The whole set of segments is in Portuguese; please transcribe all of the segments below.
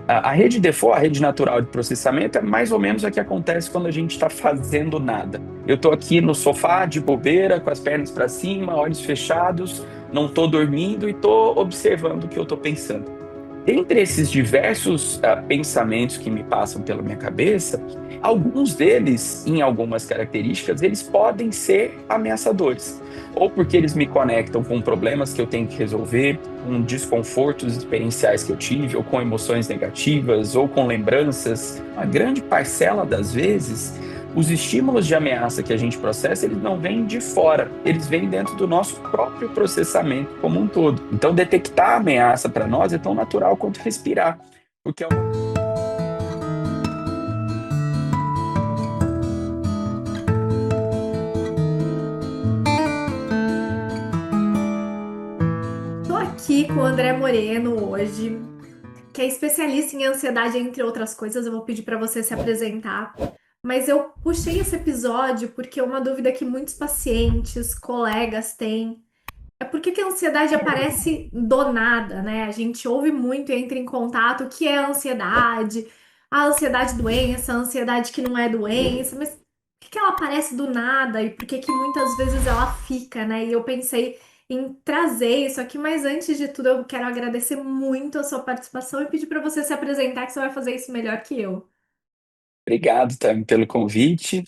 A rede default, a rede natural de processamento, é mais ou menos o que acontece quando a gente está fazendo nada. Eu estou aqui no sofá, de bobeira, com as pernas para cima, olhos fechados, não estou dormindo e estou observando o que eu estou pensando. Dentre esses diversos pensamentos que me passam pela minha cabeça, alguns deles, em algumas características, eles podem ser ameaçadores. Ou porque eles me conectam com problemas que eu tenho que resolver, com desconfortos experienciais que eu tive, ou com emoções negativas, ou com lembranças. Uma grande parcela das vezes, os estímulos de ameaça que a gente processa, eles não vêm de fora, eles vêm dentro do nosso próprio processamento como um todo. Então, detectar a ameaça para nós é tão natural quanto respirar, porque é uma... Tô aqui com o André Moreno hoje, que é especialista em ansiedade, entre outras coisas. Eu vou pedir para você se apresentar. Mas eu puxei esse episódio porque é uma dúvida que muitos pacientes, colegas têm. É por que que a ansiedade aparece do nada, né? A gente ouve muito e entra em contato o que é a ansiedade doença, a ansiedade que não é doença, mas por que que ela aparece do nada e por que que muitas vezes ela fica, né? E eu pensei em trazer isso aqui, mas antes de tudo eu quero agradecer muito a sua participação e pedir para você se apresentar, que você vai fazer isso melhor que eu. Obrigado, Tami, pelo convite.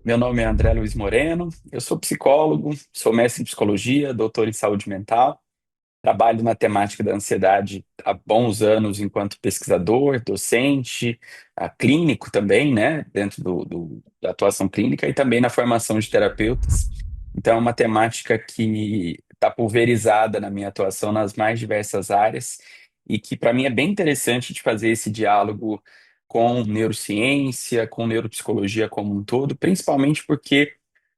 Meu nome é André Luiz Moreno, eu sou psicólogo, sou mestre em psicologia, doutor em saúde mental. Trabalho na temática da ansiedade há bons anos enquanto pesquisador, docente, clínico também, né, dentro da atuação clínica e também na formação de terapeutas. Então, é uma temática que está pulverizada na minha atuação nas mais diversas áreas e que, para mim, é bem interessante de fazer esse diálogo com neurociência, com neuropsicologia como um todo, principalmente porque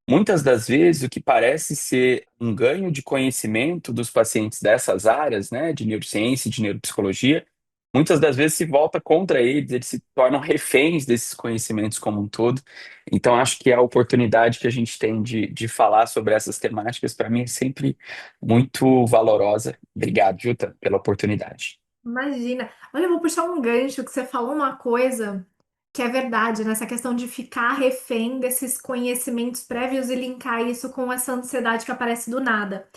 muitas das vezes, o que parece ser um ganho de conhecimento dos pacientes dessas áreas, né, de neurociência e de neuropsicologia, muitas das vezes se volta contra eles se tornam reféns desses conhecimentos como um todo. Então, acho que a oportunidade que a gente tem de falar sobre essas temáticas, para mim, é sempre muito valorosa. Obrigado, Juta, pela oportunidade. Imagina. Olha, eu vou puxar um gancho que você falou uma coisa que é verdade, nessa questão de ficar refém desses conhecimentos prévios e linkar isso com essa ansiedade que aparece do nada.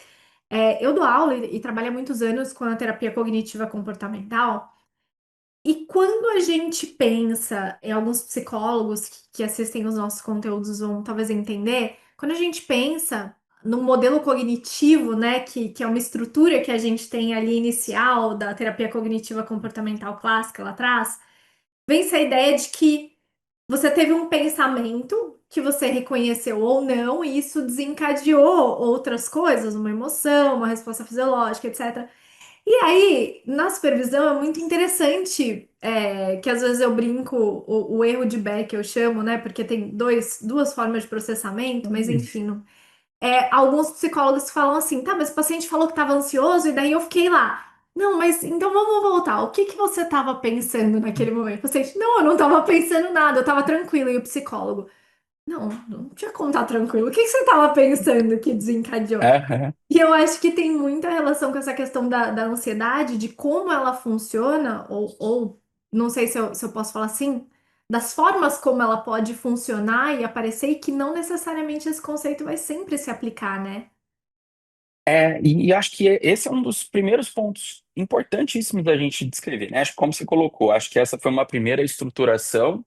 Eu dou aula e trabalho há muitos anos com a terapia cognitiva comportamental. E quando a gente pensa, em alguns psicólogos que assistem os nossos conteúdos vão talvez entender, quando a gente pensa no modelo cognitivo, né, que é uma estrutura que a gente tem ali inicial da terapia cognitiva comportamental clássica lá atrás, vem-se a ideia de que você teve um pensamento que você reconheceu ou não, e isso desencadeou outras coisas, uma emoção, uma resposta fisiológica, etc. E aí, na supervisão é muito interessante, que às vezes eu brinco o erro de Beck, eu chamo, né? Porque tem duas formas de processamento, mas enfim. Alguns psicólogos falam assim, tá, mas o paciente falou que estava ansioso e daí eu fiquei lá. Não, mas então vamos voltar. O que que você estava pensando naquele momento? O paciente, não, eu não estava pensando nada, eu estava tranquilo. E o psicólogo, não, não tinha como estar tranquilo. O que que você estava pensando que desencadeou? Aham. E eu acho que tem muita relação com essa questão da ansiedade, de como ela funciona, ou não sei se eu posso falar assim, das formas como ela pode funcionar e aparecer, e que não necessariamente esse conceito vai sempre se aplicar, né? E acho que esse é um dos primeiros pontos importantíssimos da gente descrever, né? Acho que como você colocou, acho que essa foi uma primeira estruturação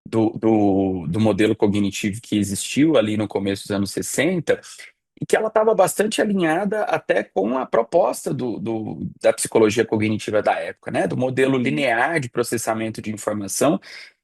do modelo cognitivo que existiu ali no começo dos anos 60 e que ela estava bastante alinhada até com a proposta da psicologia cognitiva da época, né? Do modelo linear de processamento de informação,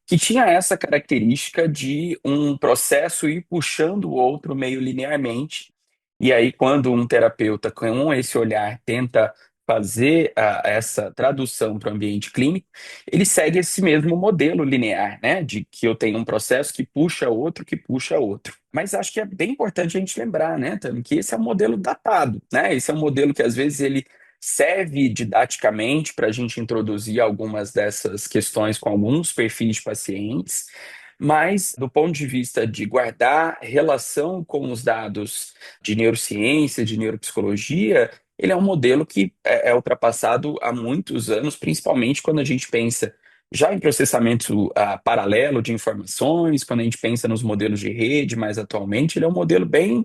que tinha essa característica de um processo ir puxando o outro meio linearmente. E aí, quando um terapeuta com esse olhar tenta fazer essa tradução para o ambiente clínico, ele segue esse mesmo modelo linear, né? De que eu tenho um processo que puxa outro, que puxa outro. Mas acho que é bem importante a gente lembrar, né, Tami, que esse é um modelo datado, né? Esse é um modelo que às vezes ele serve didaticamente para a gente introduzir algumas dessas questões com alguns perfis de pacientes, mas do ponto de vista de guardar relação com os dados de neurociência, de neuropsicologia, ele é um modelo que é ultrapassado há muitos anos, principalmente quando a gente pensa já em processamento paralelo de informações, quando a gente pensa nos modelos de rede mais atualmente, ele é um modelo bem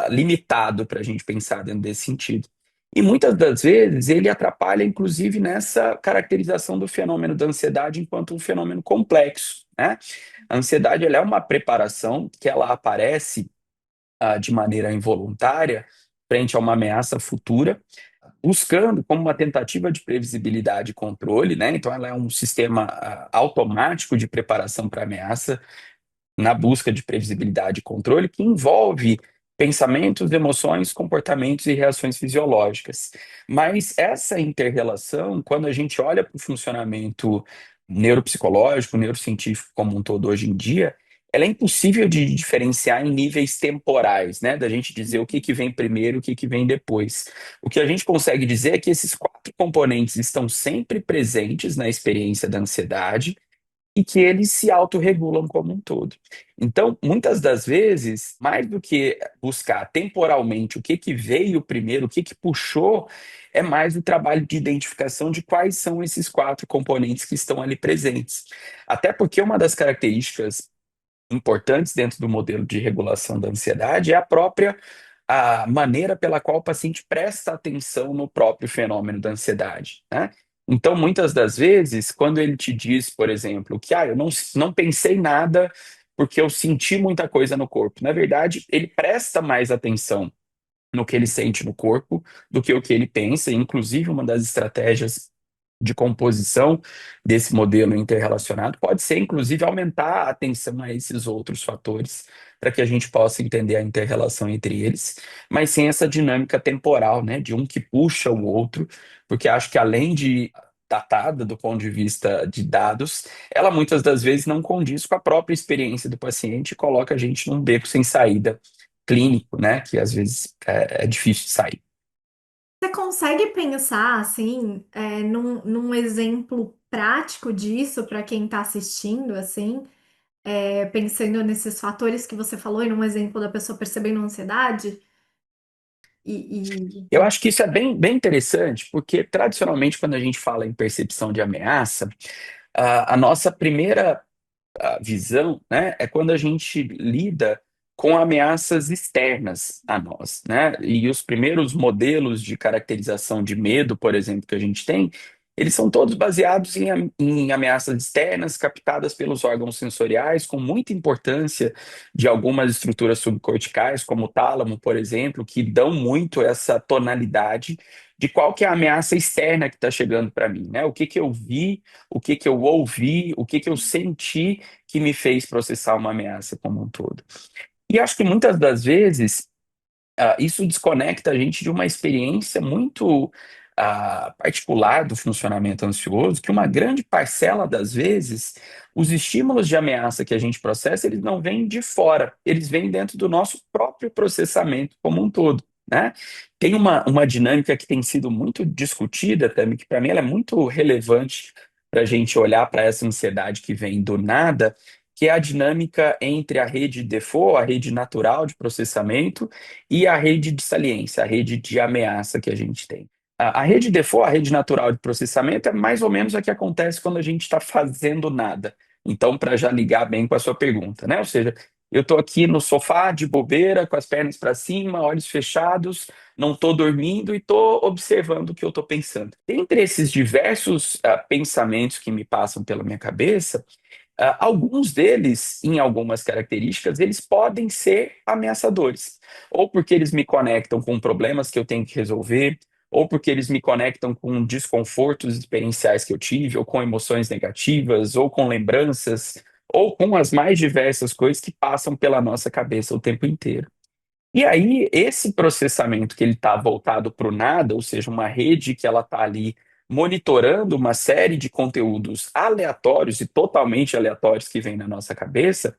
limitado para a gente pensar dentro desse sentido. E muitas das vezes ele atrapalha, inclusive, nessa caracterização do fenômeno da ansiedade enquanto um fenômeno complexo, né? A ansiedade ela é uma preparação que ela aparece de maneira involuntária frente a uma ameaça futura, buscando como uma tentativa de previsibilidade e controle, né? Então, ela é um sistema automático de preparação para ameaça, na busca de previsibilidade e controle, que envolve pensamentos, emoções, comportamentos e reações fisiológicas. Mas essa interrelação, quando a gente olha para o funcionamento neuropsicológico, neurocientífico como um todo hoje em dia, ela é impossível de diferenciar em níveis temporais, né? Da gente dizer o que que vem primeiro, o que que vem depois. O que a gente consegue dizer é que esses quatro componentes estão sempre presentes na experiência da ansiedade e que eles se autorregulam como um todo. Então, muitas das vezes, mais do que buscar temporalmente o que que veio primeiro, o que que puxou, é mais o trabalho de identificação de quais são esses quatro componentes que estão ali presentes. Até porque uma das características importantes dentro do modelo de regulação da ansiedade é a maneira pela qual o paciente presta atenção no próprio fenômeno da ansiedade, né? Então, muitas das vezes, quando ele te diz, por exemplo, que eu não pensei nada porque eu senti muita coisa no corpo, na verdade, ele presta mais atenção no que ele sente no corpo do que o que ele pensa. Inclusive, uma das estratégias de composição desse modelo interrelacionado pode ser, inclusive, aumentar a atenção a esses outros fatores para que a gente possa entender a interrelação entre eles, mas sem essa dinâmica temporal, né, de um que puxa o outro, porque acho que além de datada do ponto de vista de dados, ela muitas das vezes não condiz com a própria experiência do paciente e coloca a gente num beco sem saída clínico, né, que às vezes é difícil de sair. Você consegue pensar, assim, num exemplo prático disso para quem está assistindo, assim, pensando nesses fatores que você falou e num exemplo da pessoa percebendo ansiedade? Eu acho que isso é bem interessante, porque tradicionalmente, quando a gente fala em percepção de ameaça, a nossa primeira visão, né, é quando a gente lida com ameaças externas a nós, né? E os primeiros modelos de caracterização de medo, por exemplo, que a gente tem, eles são todos baseados em ameaças externas captadas pelos órgãos sensoriais, com muita importância de algumas estruturas subcorticais, como o tálamo, por exemplo, que dão muito essa tonalidade de qual que é a ameaça externa que está chegando para mim, né? O que que eu vi, o que que eu ouvi, o que que eu senti que me fez processar uma ameaça como um todo. E acho que muitas das vezes isso desconecta a gente de uma experiência muito particular do funcionamento ansioso, que uma grande parcela das vezes, os estímulos de ameaça que a gente processa, eles não vêm de fora, eles vêm dentro do nosso próprio processamento como um todo, né? Tem uma dinâmica que tem sido muito discutida, também, que para mim ela é muito relevante para a gente olhar para essa ansiedade que vem do nada, que é a dinâmica entre a rede default, a rede natural de processamento, e a rede de saliência, a rede de ameaça que a gente tem. A rede default, a rede natural de processamento, é mais ou menos a que acontece quando a gente está fazendo nada. Então, para já ligar bem com a sua pergunta, né? Ou seja, eu estou aqui no sofá de bobeira, com as pernas para cima, olhos fechados, não estou dormindo e estou observando o que eu estou pensando. Dentre esses diversos pensamentos que me passam pela minha cabeça, alguns deles, em algumas características, eles podem ser ameaçadores, ou porque eles me conectam com problemas que eu tenho que resolver, ou porque eles me conectam com desconfortos experienciais que eu tive, ou com emoções negativas, ou com lembranças, ou com as mais diversas coisas que passam pela nossa cabeça o tempo inteiro. E aí, esse processamento que ele está voltado para o nada, ou seja, uma rede que ela está ali monitorando uma série de conteúdos aleatórios e totalmente aleatórios que vem na nossa cabeça,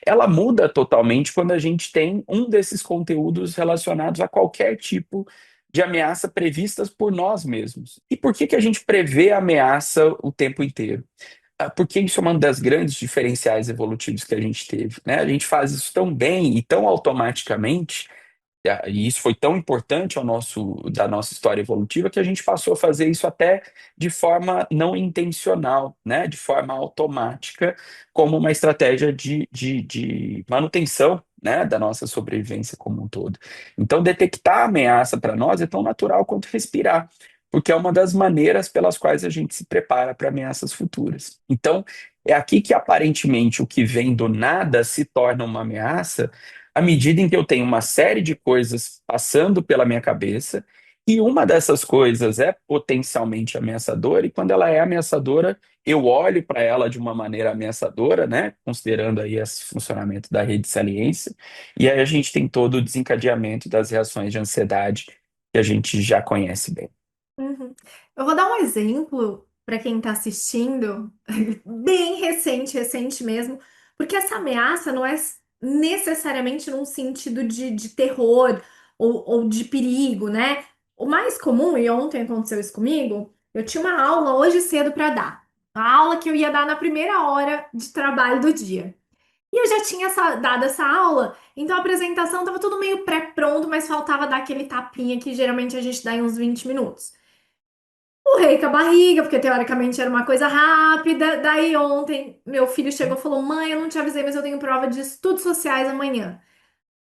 ela muda totalmente quando a gente tem um desses conteúdos relacionados a qualquer tipo de ameaça previstas por nós mesmos. E por que que a gente prevê a ameaça o tempo inteiro? Porque isso é uma das grandes diferenciais evolutivos que a gente teve, né? A gente faz isso tão bem e tão automaticamente E isso foi tão importante da nossa história evolutiva que a gente passou a fazer isso até de forma não intencional, né? De forma automática, como uma estratégia de manutenção, né? Da nossa sobrevivência como um todo. Então, detectar a ameaça para nós é tão natural quanto respirar, porque é uma das maneiras pelas quais a gente se prepara para ameaças futuras. Então, é aqui que aparentemente o que vem do nada se torna uma ameaça à medida em que eu tenho uma série de coisas passando pela minha cabeça, e uma dessas coisas é potencialmente ameaçadora, e quando ela é ameaçadora, eu olho para ela de uma maneira ameaçadora, né? Considerando aí esse funcionamento da rede de saliência, e aí a gente tem todo o desencadeamento das reações de ansiedade que a gente já conhece bem. Uhum. Eu vou dar um exemplo para quem está assistindo, bem recente, recente mesmo, porque essa ameaça não é necessariamente num sentido de terror ou de perigo, né? O mais comum, e ontem aconteceu isso comigo, eu tinha uma aula hoje cedo para dar. A aula que eu ia dar na primeira hora de trabalho do dia. E eu já tinha dado essa aula, então a apresentação estava tudo meio pré-pronto, mas faltava dar aquele tapinha que geralmente a gente dá em uns 20 minutos. Empurrei com a barriga, porque teoricamente era uma coisa rápida. Daí ontem meu filho chegou e falou: Mãe, eu não te avisei, mas eu tenho prova de estudos sociais amanhã.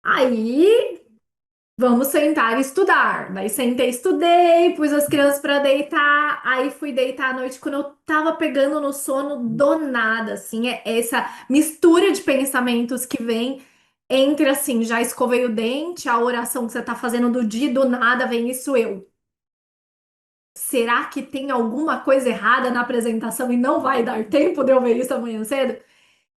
Aí vamos sentar e estudar. Daí sentei, estudei, pus as crianças para deitar. Aí fui deitar à noite. Quando eu tava pegando no sono, do nada, assim, é essa mistura de pensamentos que vem entre assim: já escovei o dente, a oração que você tá fazendo do dia, do nada vem isso eu. Será que tem alguma coisa errada na apresentação e não vai dar tempo de eu ver isso amanhã cedo?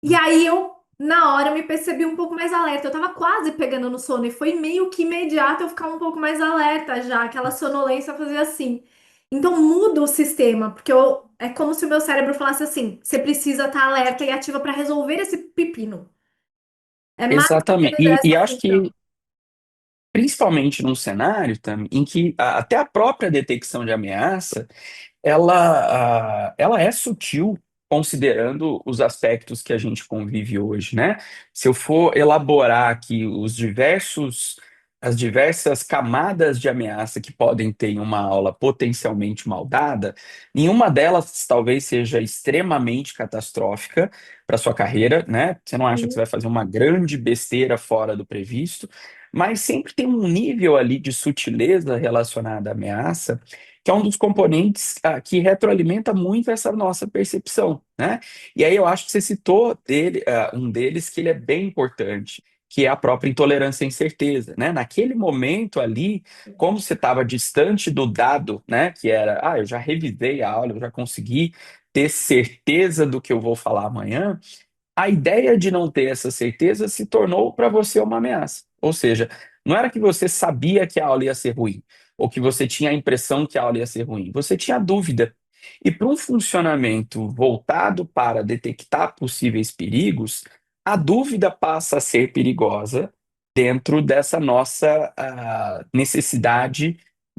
E aí eu, na hora, me percebi um pouco mais alerta. Eu tava quase pegando no sono e foi meio que imediato eu ficar um pouco mais alerta já, aquela sonolência fazia assim. Então muda o sistema, porque é como se o meu cérebro falasse assim: você precisa estar alerta e ativa para resolver esse pepino. É mais ou Exatamente. menos E essa acho função. que principalmente num cenário também em que até a própria detecção de ameaça ela é sutil considerando os aspectos que a gente convive hoje, né? Se eu for elaborar aqui as diversas camadas de ameaça que podem ter em uma aula potencialmente mal dada, nenhuma delas talvez seja extremamente catastrófica para sua carreira, né? Você não acha que você vai fazer uma grande besteira fora do previsto, mas sempre tem um nível ali de sutileza relacionada à ameaça que é um dos componentes que retroalimenta muito essa nossa percepção, né? E aí eu acho que você citou um deles que ele é bem importante, que é a própria intolerância à incerteza, né? Naquele momento ali, como você estava distante do dado, né? Que era, eu já revisei a aula, eu já consegui ter certeza do que eu vou falar amanhã, a ideia de não ter essa certeza se tornou para você uma ameaça. Ou seja, não era que você sabia que a aula ia ser ruim, ou que você tinha a impressão que a aula ia ser ruim, você tinha dúvida. E para um funcionamento voltado para detectar possíveis perigos, a dúvida passa a ser perigosa dentro dessa nossa necessidade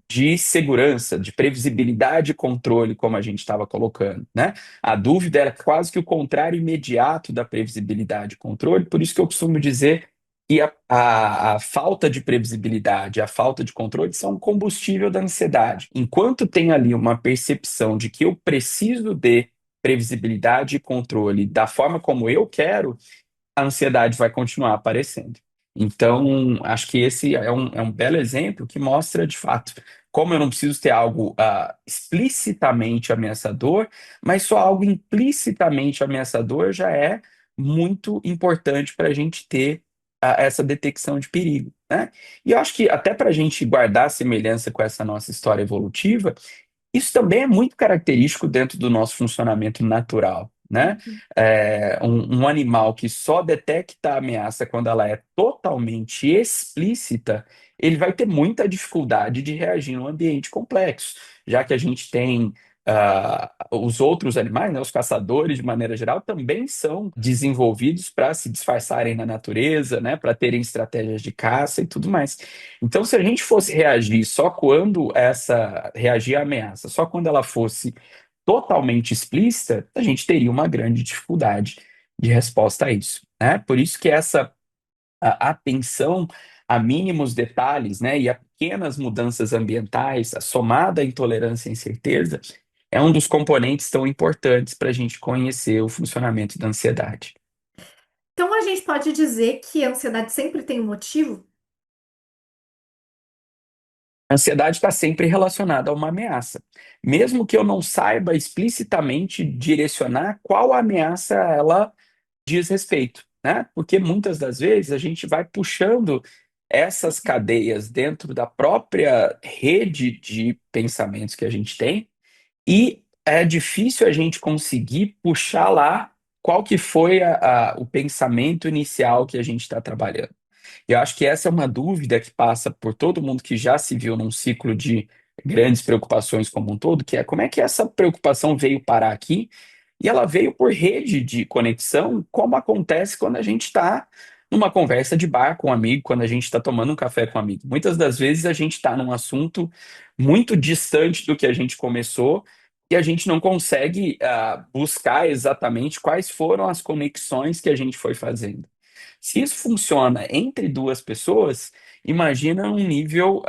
de segurança, de previsibilidade e controle, como a gente estava colocando, né? A dúvida era quase que o contrário imediato da previsibilidade e controle, por isso que eu costumo dizer que a falta de previsibilidade, a falta de controle são um combustível da ansiedade. Enquanto tem ali uma percepção de que eu preciso de previsibilidade e controle da forma como eu quero, a ansiedade vai continuar aparecendo. Então, acho que esse é um belo exemplo que mostra, de fato, como eu não preciso ter algo explicitamente ameaçador, mas só algo implicitamente ameaçador já é muito importante para a gente ter essa detecção de perigo, né? E eu acho que até para a gente guardar semelhança com essa nossa história evolutiva, isso também é muito característico dentro do nosso funcionamento natural, né? Um animal que só detecta a ameaça quando ela é totalmente explícita, ele vai ter muita dificuldade de reagir num ambiente complexo, já que a gente tem os outros animais, né, os caçadores, de maneira geral, também são desenvolvidos para se disfarçarem na natureza, né, para terem estratégias de caça e tudo mais. Então, se a gente fosse reagir à ameaça, só quando ela fosse totalmente explícita, a gente teria uma grande dificuldade de resposta a isso, né? Por isso que essa atenção a mínimos detalhes, né, e a pequenas mudanças ambientais, a somada à intolerância e incerteza, é um dos componentes tão importantes para a gente conhecer o funcionamento da ansiedade. Então a gente pode dizer que a ansiedade sempre tem um motivo? A ansiedade está sempre relacionada a uma ameaça, mesmo que eu não saiba explicitamente direcionar qual ameaça ela diz respeito, né? Porque muitas das vezes a gente vai puxando essas cadeias dentro da própria rede de pensamentos que a gente tem e é difícil a gente conseguir puxar lá qual que foi o pensamento inicial que a gente está trabalhando. Eu acho que essa é uma dúvida que passa por todo mundo que já se viu num ciclo de grandes preocupações como um todo, que é como é que essa preocupação veio parar aqui? E ela veio por rede de conexão, como acontece quando a gente está numa conversa de bar com um amigo, quando a gente está tomando um café com um amigo. Muitas das vezes a gente está num assunto muito distante do que a gente começou e a gente não consegue buscar exatamente quais foram as conexões que a gente foi fazendo. Se isso funciona entre duas pessoas, imagina um nível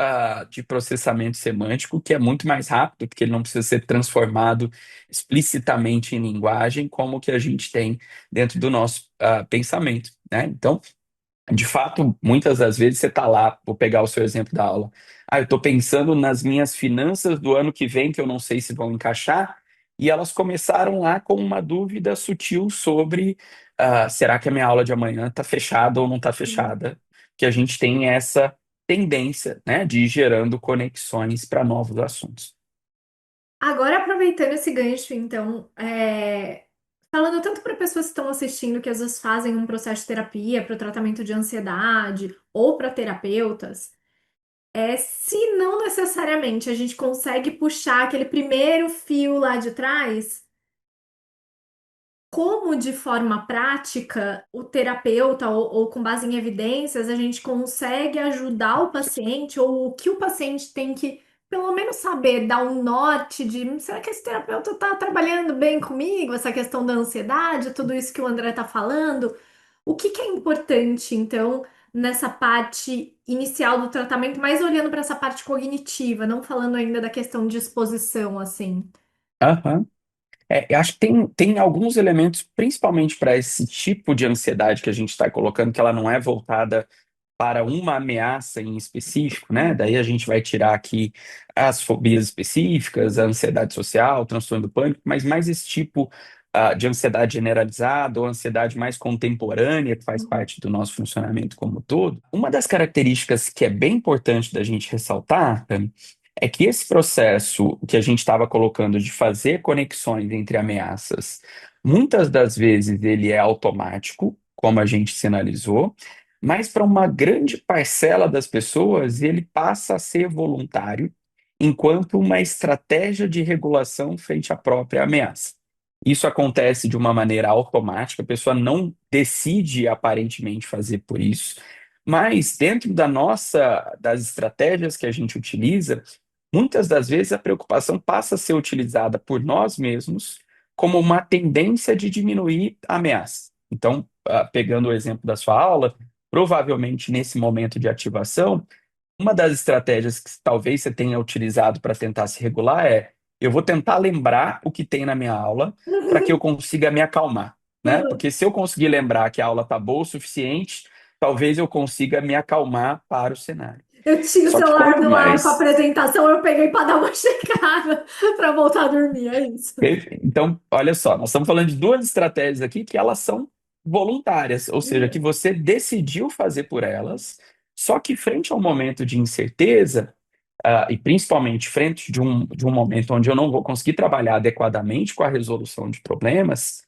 de processamento semântico que é muito mais rápido, porque ele não precisa ser transformado explicitamente em linguagem, como o que a gente tem dentro do nosso pensamento, né? Então, de fato, muitas das vezes você está lá, vou pegar o seu exemplo da aula. Eu estou pensando nas minhas finanças do ano que vem, que eu não sei se vão encaixar, e elas começaram lá com uma dúvida sutil sobre será que a minha aula de amanhã está fechada ou não está fechada? Que a gente tem essa tendência, né, de ir gerando conexões para novos assuntos. Agora, aproveitando esse gancho, então, falando tanto para pessoas que estão assistindo que às vezes fazem um processo de terapia para o tratamento de ansiedade ou para terapeutas, se não necessariamente a gente consegue puxar aquele primeiro fio lá de trás, como de forma prática o terapeuta ou com base em evidências a gente consegue ajudar o paciente ou o que o paciente tem que pelo menos saber dar um norte de será que esse terapeuta está trabalhando bem comigo? Essa questão da ansiedade, tudo isso que o André está falando. O que que é importante, então, nessa parte inicial do tratamento, mais olhando para essa parte cognitiva, não falando ainda da questão de exposição, assim. Aham. Eu acho que tem alguns elementos, principalmente para esse tipo de ansiedade que a gente está colocando, que ela não é voltada para uma ameaça em específico, né? Daí a gente vai tirar aqui as fobias específicas, a ansiedade social, o transtorno do pânico, mas mais esse tipo de ansiedade generalizada ou ansiedade mais contemporânea, que faz parte do nosso funcionamento como um todo. Uma das características que é bem importante da gente ressaltar, Tami, é que esse processo que a gente estava colocando de fazer conexões entre ameaças, muitas das vezes ele é automático, como a gente sinalizou, mas para uma grande parcela das pessoas, ele passa a ser voluntário, enquanto uma estratégia de regulação frente à própria ameaça. Isso acontece de uma maneira automática, a pessoa não decide aparentemente fazer por isso, mas dentro das estratégias que a gente utiliza, muitas das vezes a preocupação passa a ser utilizada por nós mesmos como uma tendência de diminuir a ameaça. Então, pegando o exemplo da sua aula, provavelmente nesse momento de ativação, uma das estratégias que talvez você tenha utilizado para tentar se regular é: eu vou tentar lembrar o que tem na minha aula para que eu consiga me acalmar, né? Porque se eu conseguir lembrar que a aula está boa o suficiente, talvez eu consiga me acalmar para o cenário. Eu tinha o Só que celular quanto do lado com a mais apresentação, eu peguei para dar uma checada para voltar a dormir, é isso. perfeito. Então, olha só, nós estamos falando de duas estratégias aqui que elas são voluntárias, ou seja, que você decidiu fazer por elas, só que frente a um momento de incerteza, e principalmente frente de um momento onde eu não vou conseguir trabalhar adequadamente com a resolução de problemas,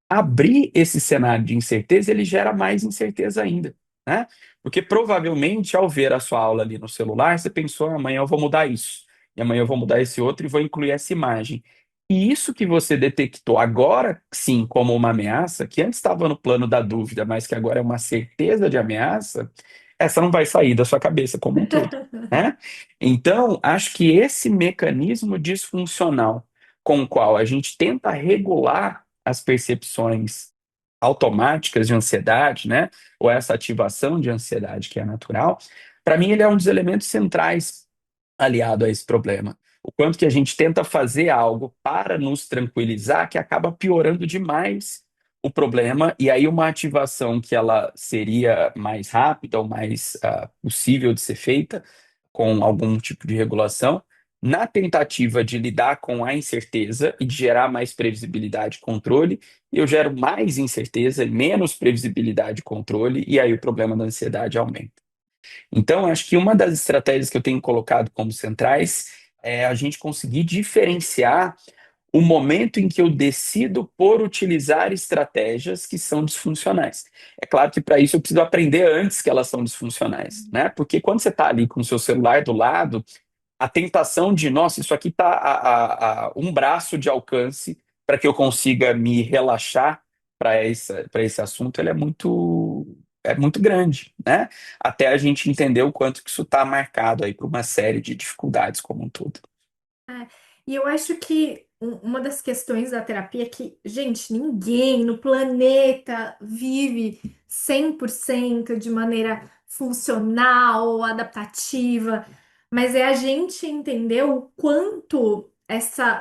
abrir esse cenário de incerteza, ele gera mais incerteza ainda, né? Porque provavelmente ao ver a sua aula ali no celular, você pensou: amanhã eu vou mudar isso, e amanhã eu vou mudar esse outro e vou incluir essa imagem. E isso que você detectou agora, sim, como uma ameaça, que antes estava no plano da dúvida, mas que agora é uma certeza de ameaça, essa não vai sair da sua cabeça como um todo, né? Então, acho que esse mecanismo disfuncional com o qual a gente tenta regular as percepções automáticas de ansiedade, né? Ou essa ativação de ansiedade que é natural, para mim ele é um dos elementos centrais aliado a esse problema. O quanto que a gente tenta fazer algo para nos tranquilizar que acaba piorando demais o problema, e aí uma ativação que ela seria mais rápida ou mais possível de ser feita com algum tipo de regulação, na tentativa de lidar com a incerteza e de gerar mais previsibilidade e controle, eu gero mais incerteza e menos previsibilidade e controle, e aí o problema da ansiedade aumenta. Então, acho que uma das estratégias que eu tenho colocado como centrais é a gente conseguir diferenciar o momento em que eu decido por utilizar estratégias que são disfuncionais. É claro que para isso eu preciso aprender antes que elas são disfuncionais, né? Porque quando você está ali com o seu celular do lado, a tentação de, nossa, isso aqui está a um braço de alcance para que eu consiga me relaxar para esse assunto, ele é muito grande, né? Até a gente entender o quanto que isso está marcado aí por uma série de dificuldades como um todo. É, e eu acho que uma das questões da terapia é que, gente, ninguém no planeta vive 100% de maneira funcional, adaptativa, mas é a gente entender o quanto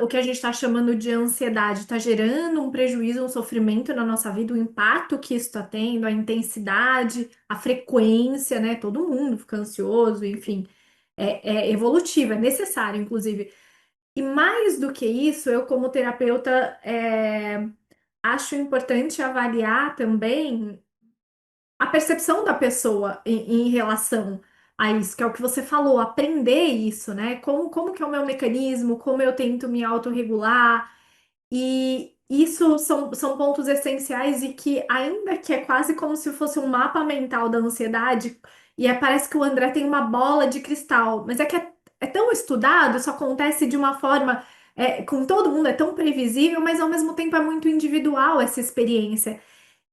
o que a gente está chamando de ansiedade está gerando um prejuízo, um sofrimento na nossa vida, o impacto que isso está tendo, a intensidade, a frequência, né? Todo mundo fica ansioso, enfim. É evolutivo, é necessário, inclusive. E mais do que isso, eu, como terapeuta, acho importante avaliar também a percepção da pessoa em relação a isso, que é o que você falou, aprender isso, né? Como que é o meu mecanismo, como eu tento me autorregular. E isso são pontos essenciais e que, ainda que é quase como se fosse um mapa mental da ansiedade, parece que o André tem uma bola de cristal, mas é tão estudado, isso acontece de uma forma, com todo mundo, é tão previsível, mas ao mesmo tempo é muito individual essa experiência.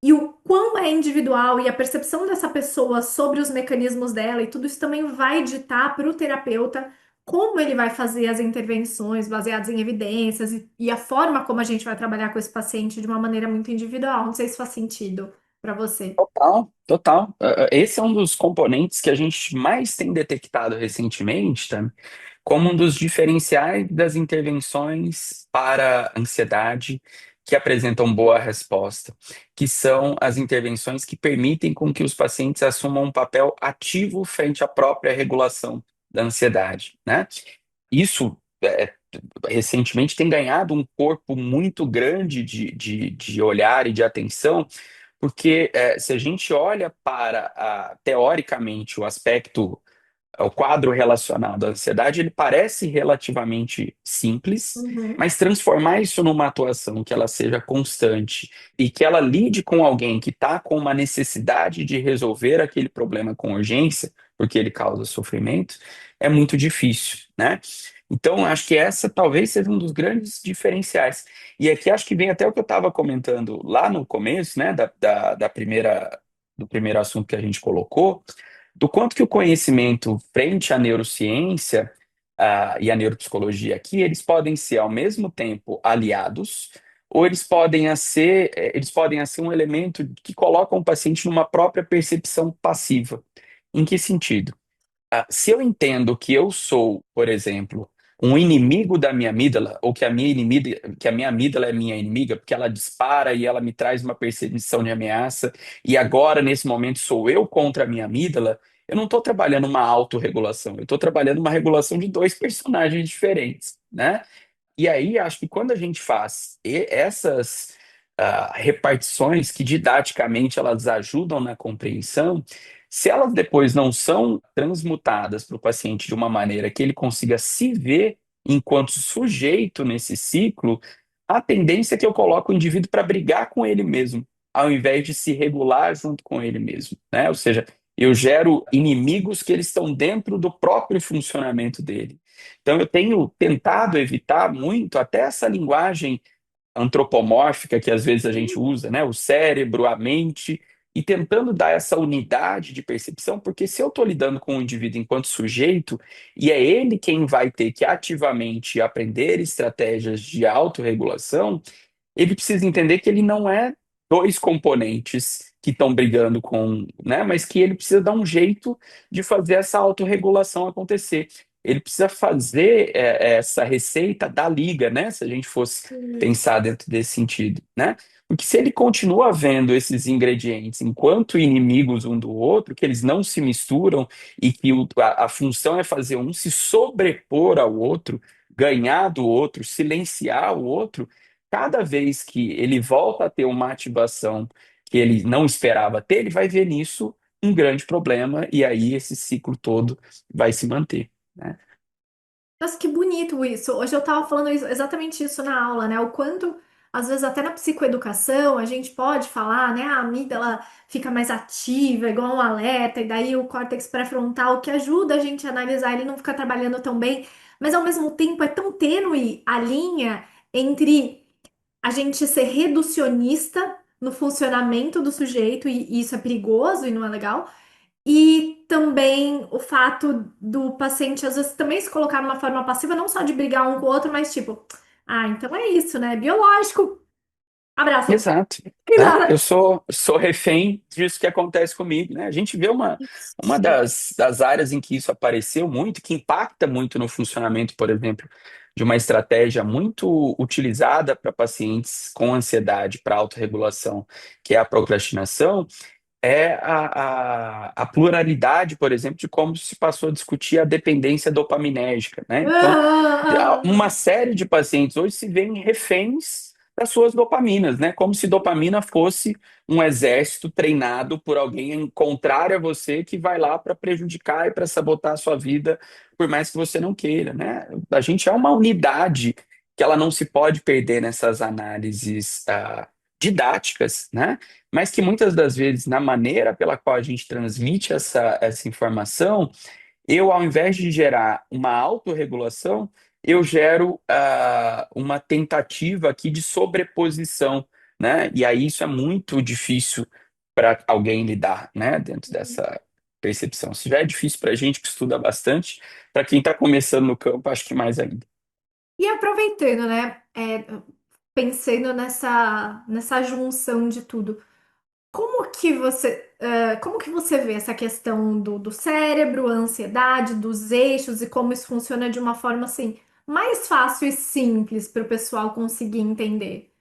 E o quão é individual e a percepção dessa pessoa sobre os mecanismos dela, e tudo isso também vai ditar para o terapeuta como ele vai fazer as intervenções baseadas em evidências e a forma como a gente vai trabalhar com esse paciente de uma maneira muito individual. Não sei se faz sentido para você. Total, total. Esse é um dos componentes que a gente mais tem detectado recentemente, tá? Como um dos diferenciais das intervenções para ansiedade que apresentam boa resposta, que são as intervenções que permitem com que os pacientes assumam um papel ativo frente à própria regulação da ansiedade, né? Isso recentemente tem ganhado um corpo muito grande de olhar e de atenção, porque se a gente olha para, teoricamente, o quadro relacionado à ansiedade, ele parece relativamente simples, Uhum. mas transformar isso numa atuação que ela seja constante e que ela lide com alguém que está com uma necessidade de resolver aquele problema com urgência, porque ele causa sofrimento, é muito difícil, né? Então, acho que essa talvez seja um dos grandes diferenciais. E aqui acho que vem até o que eu estava comentando lá no começo, né, do primeiro assunto que a gente colocou, do quanto que o conhecimento frente à neurociência, e à neuropsicologia aqui, eles podem ser ao mesmo tempo aliados, ou eles podem ser um elemento que coloca o paciente numa própria percepção passiva. Em que sentido? Se eu entendo que eu sou, por exemplo, um inimigo da minha amígdala, ou que a minha amígdala é minha inimiga, porque ela dispara e ela me traz uma percepção de ameaça, e agora, nesse momento, sou eu contra a minha amígdala, eu não estou trabalhando uma autorregulação, eu estou trabalhando uma regulação de dois personagens diferentes, né? E aí, acho que quando a gente faz essas repartições que didaticamente elas ajudam na compreensão, se elas depois não são transmutadas para o paciente de uma maneira que ele consiga se ver enquanto sujeito nesse ciclo, a tendência é que eu coloco o indivíduo para brigar com ele mesmo, ao invés de se regular junto com ele mesmo, né? Ou seja, eu gero inimigos que eles estão dentro do próprio funcionamento dele. Então, eu tenho tentado evitar muito até essa linguagem antropomórfica que às vezes a gente usa, né? O cérebro, a mente, e tentando dar essa unidade de percepção, porque se eu estou lidando com o indivíduo enquanto sujeito, e é ele quem vai ter que ativamente aprender estratégias de autorregulação, ele precisa entender que ele não é. dois componentes que estão brigando com, né? Mas que ele precisa dar um jeito de fazer essa autorregulação acontecer. Ele precisa fazer essa receita da liga, né? Se a gente fosse pensar dentro desse sentido, né? Porque se ele continua vendo esses ingredientes enquanto inimigos um do outro, que eles não se misturam e que a função é fazer um se sobrepor ao outro, ganhar do outro, silenciar o outro, cada vez que ele volta a ter uma ativação que ele não esperava ter, ele vai ver nisso um grande problema e aí esse ciclo todo vai se manter, né? Nossa, que bonito isso. Hoje eu tava falando exatamente isso na aula, né? O quanto, às vezes, até na psicoeducação, a gente pode falar, né? A amígdala fica mais ativa, igual um alerta, e daí o córtex pré-frontal, que ajuda a gente a analisar, ele não fica trabalhando tão bem, mas ao mesmo tempo é tão tênue a linha entre a gente ser reducionista no funcionamento do sujeito, e isso é perigoso e não é legal. E também o fato do paciente, às vezes, também se colocar numa forma passiva, não só de brigar um com o outro, mas tipo, ah, então é isso, né? Biológico. Abraço. Exato, né? Eu Risada. sou refém disso que acontece comigo, né? A gente vê uma das áreas em que isso apareceu muito, que impacta muito no funcionamento, por exemplo, de uma estratégia muito utilizada para pacientes com ansiedade, para autorregulação, que é a procrastinação, é a pluralidade, por exemplo, de como se passou a discutir a dependência dopaminérgica, né? Então, uma série de pacientes hoje se veem reféns das suas dopaminas, né? Como se dopamina fosse um exército treinado por alguém contrário a você que vai lá para prejudicar e para sabotar a sua vida, por mais que você não queira, né? A gente é uma unidade que ela não se pode perder nessas análises didáticas, né? Mas que muitas das vezes, na maneira pela qual a gente transmite essa informação, eu, ao invés de gerar uma autorregulação, eu gero uma tentativa aqui de sobreposição, né? E aí isso é muito difícil para alguém lidar, né? Dentro dessa percepção. Se já é difícil para a gente que estuda bastante, para quem está começando no campo, acho que mais ainda. E aproveitando, né? Pensando nessa junção de tudo. Como que você vê essa questão do cérebro, a ansiedade, dos eixos e como isso funciona de uma forma assim mais fácil e simples para o pessoal conseguir entender?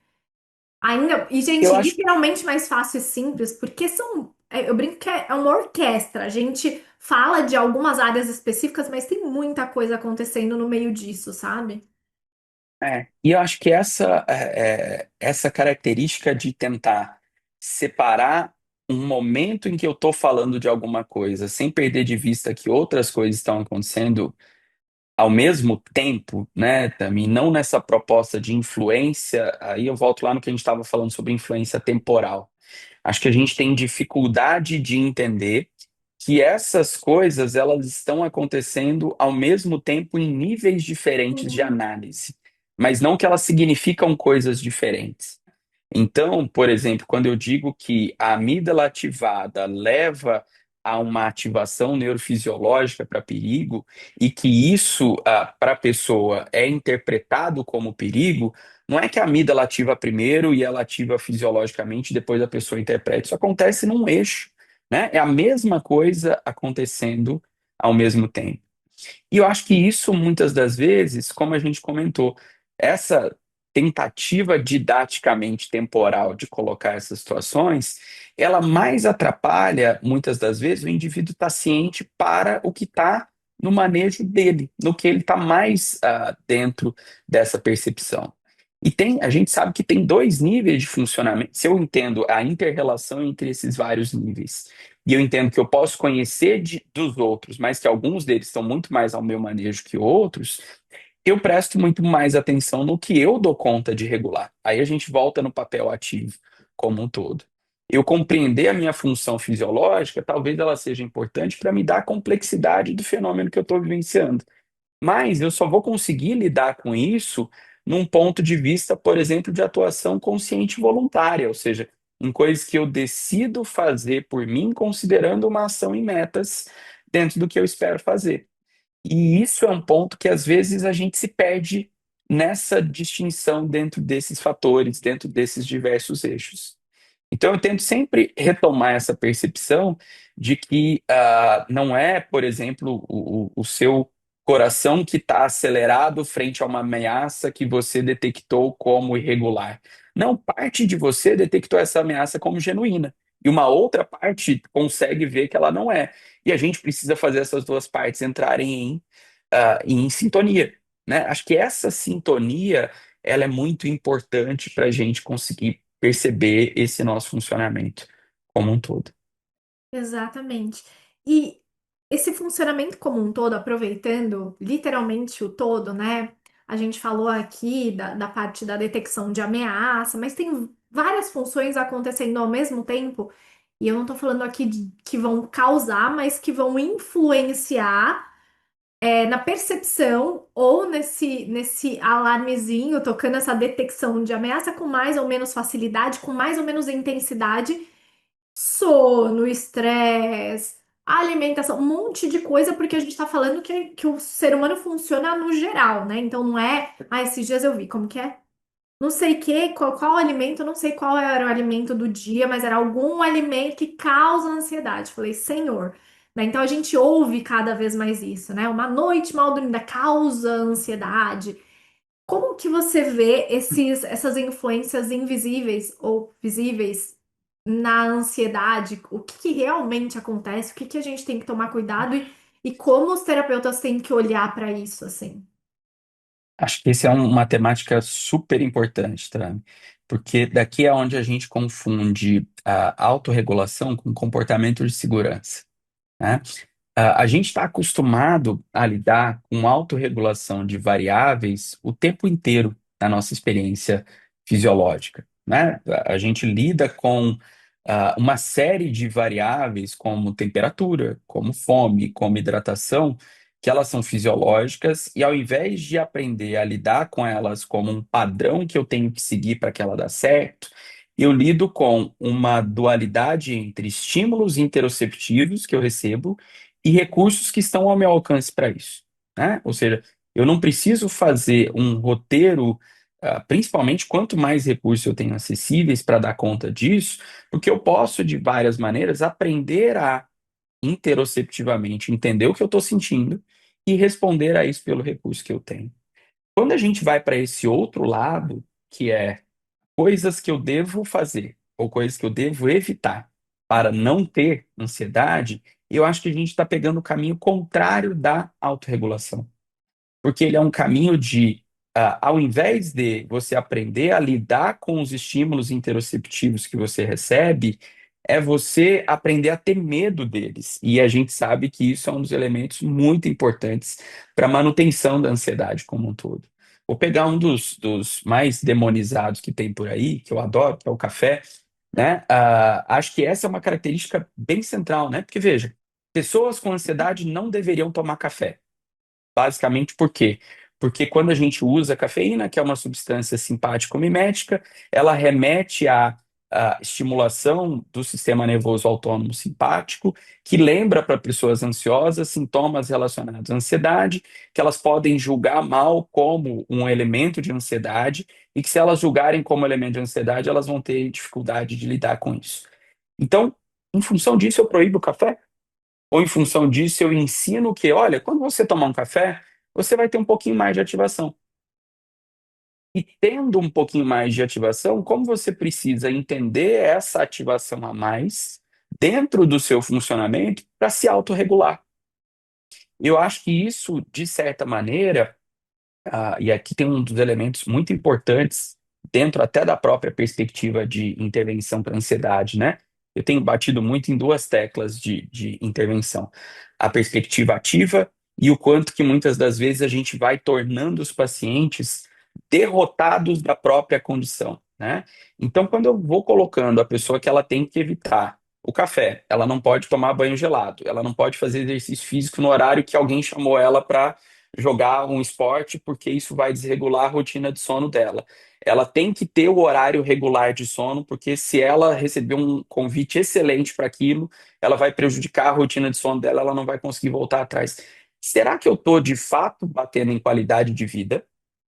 Ainda, e Eu gente, acho literalmente mais fácil e simples, porque eu brinco que é uma orquestra. A gente fala de algumas áreas específicas, mas tem muita coisa acontecendo no meio disso, sabe? E eu acho que essa característica de tentar separar um momento em que eu estou falando de alguma coisa, sem perder de vista que outras coisas estão acontecendo ao mesmo tempo, né, também não nessa proposta de influência, aí eu volto lá no que a gente estava falando sobre influência temporal. Acho que a gente tem dificuldade de entender que essas coisas elas estão acontecendo ao mesmo tempo em níveis diferentes de Uhum. análise, mas não que elas significam coisas diferentes. Então, por exemplo, quando eu digo que a amígdala ativada leva a uma ativação neurofisiológica para perigo e que isso para a pessoa é interpretado como perigo, não é que a amígdala ativa primeiro e ela ativa fisiologicamente, depois a pessoa interpreta. Isso acontece num eixo, né? É a mesma coisa acontecendo ao mesmo tempo. E eu acho que isso, muitas das vezes, como a gente comentou, essa tentativa didaticamente temporal de colocar essas situações, ela mais atrapalha, muitas das vezes, o indivíduo estar ciente para o que está no manejo dele, no que ele está mais dentro dessa percepção. E a gente sabe que tem dois níveis de funcionamento. Se eu entendo a inter-relação entre esses vários níveis, e eu entendo que eu posso conhecer dos outros, mas que alguns deles estão muito mais ao meu manejo que outros, eu presto muito mais atenção no que eu dou conta de regular. Aí a gente volta no papel ativo como um todo. Eu compreender a minha função fisiológica, talvez ela seja importante para me dar a complexidade do fenômeno que eu estou vivenciando. Mas eu só vou conseguir lidar com isso num ponto de vista, por exemplo, de atuação consciente e voluntária, ou seja, em coisas que eu decido fazer por mim, considerando uma ação e metas dentro do que eu espero fazer. E isso é um ponto que às vezes a gente se perde nessa distinção dentro desses fatores, dentro desses diversos eixos. Então, eu tento sempre retomar essa percepção de que não é, por exemplo, o seu coração que está acelerado frente a uma ameaça que você detectou como irregular. Não, parte de você detectou essa ameaça como genuína. E uma outra parte consegue ver que ela não é. E a gente precisa fazer essas duas partes entrarem em sintonia, né? Acho que essa sintonia ela é muito importante para a gente conseguir perceber esse nosso funcionamento como um todo. Exatamente. E esse funcionamento como um todo, aproveitando literalmente o todo, né? A gente falou aqui da parte da detecção de ameaça, mas tem várias funções acontecendo ao mesmo tempo. E eu não tô falando aqui que vão causar, mas que vão influenciar na percepção ou nesse alarmezinho, tocando essa detecção de ameaça com mais ou menos facilidade, com mais ou menos intensidade. Sono, estresse, alimentação, um monte de coisa, porque a gente tá falando que o ser humano funciona no geral, né? Então não é, esses dias eu vi, como que é? Não sei qual alimento, não sei qual era o alimento do dia, mas era algum alimento que causa ansiedade. Falei, Senhor. Né? Então a gente ouve cada vez mais isso, né? Uma noite mal dormida causa ansiedade. Como que você vê essas influências invisíveis ou visíveis na ansiedade? O que que realmente acontece? O que que a gente tem que tomar cuidado e como os terapeutas têm que olhar para isso, assim? Acho que esse é uma temática super importante, tá? Porque daqui é onde a gente confunde a autorregulação com comportamento de segurança, né? A gente está acostumado a lidar com autorregulação de variáveis o tempo inteiro na nossa experiência fisiológica, né? A gente lida com uma série de variáveis como temperatura, como fome, como hidratação, que elas são fisiológicas e ao invés de aprender a lidar com elas como um padrão que eu tenho que seguir para que ela dê certo, eu lido com uma dualidade entre estímulos interoceptivos que eu recebo e recursos que estão ao meu alcance para isso, né? Ou seja, eu não preciso fazer um roteiro, principalmente quanto mais recursos eu tenho acessíveis para dar conta disso, porque eu posso, de várias maneiras, aprender a interoceptivamente entender o que eu estou sentindo e responder a isso pelo recurso que eu tenho. Quando a gente vai para esse outro lado, que é coisas que eu devo fazer ou coisas que eu devo evitar para não ter ansiedade, eu acho que a gente está pegando o caminho contrário da autorregulação. Porque ele é um caminho de, ao invés de você aprender a lidar com os estímulos interoceptivos que você recebe, é você aprender a ter medo deles. E a gente sabe que isso é um dos elementos muito importantes para a manutenção da ansiedade como um todo. Vou pegar um dos mais demonizados que tem por aí, que eu adoro, que é o café, né? Acho que essa é uma característica bem central, né? Porque, veja, pessoas com ansiedade não deveriam tomar café. Basicamente por quê? Porque quando a gente usa a cafeína, que é uma substância simpático-mimética, ela remete à estimulação do sistema nervoso autônomo simpático, que lembra para pessoas ansiosas sintomas relacionados à ansiedade, que elas podem julgar mal como um elemento de ansiedade, e que se elas julgarem como elemento de ansiedade, elas vão ter dificuldade de lidar com isso. Então, em função disso, eu proíbo o café? Ou em função disso, eu ensino que, olha, quando você tomar um café, você vai ter um pouquinho mais de ativação. E tendo um pouquinho mais de ativação, como você precisa entender essa ativação a mais dentro do seu funcionamento para se autorregular? Eu acho que isso, de certa maneira, e aqui tem um dos elementos muito importantes, dentro até da própria perspectiva de intervenção para ansiedade, né? Eu tenho batido muito em duas teclas de intervenção: a perspectiva ativa e o quanto que muitas das vezes a gente vai tornando os pacientes derrotados da própria condição, né? Então, quando eu vou colocando a pessoa que ela tem que evitar o café, ela não pode tomar banho gelado, ela não pode fazer exercício físico no horário que alguém chamou ela para jogar um esporte, porque isso vai desregular a rotina de sono dela. Ela tem que ter o horário regular de sono, porque se ela receber um convite excelente para aquilo, ela vai prejudicar a rotina de sono dela, ela não vai conseguir voltar atrás. Será que eu estou de fato batendo em qualidade de vida?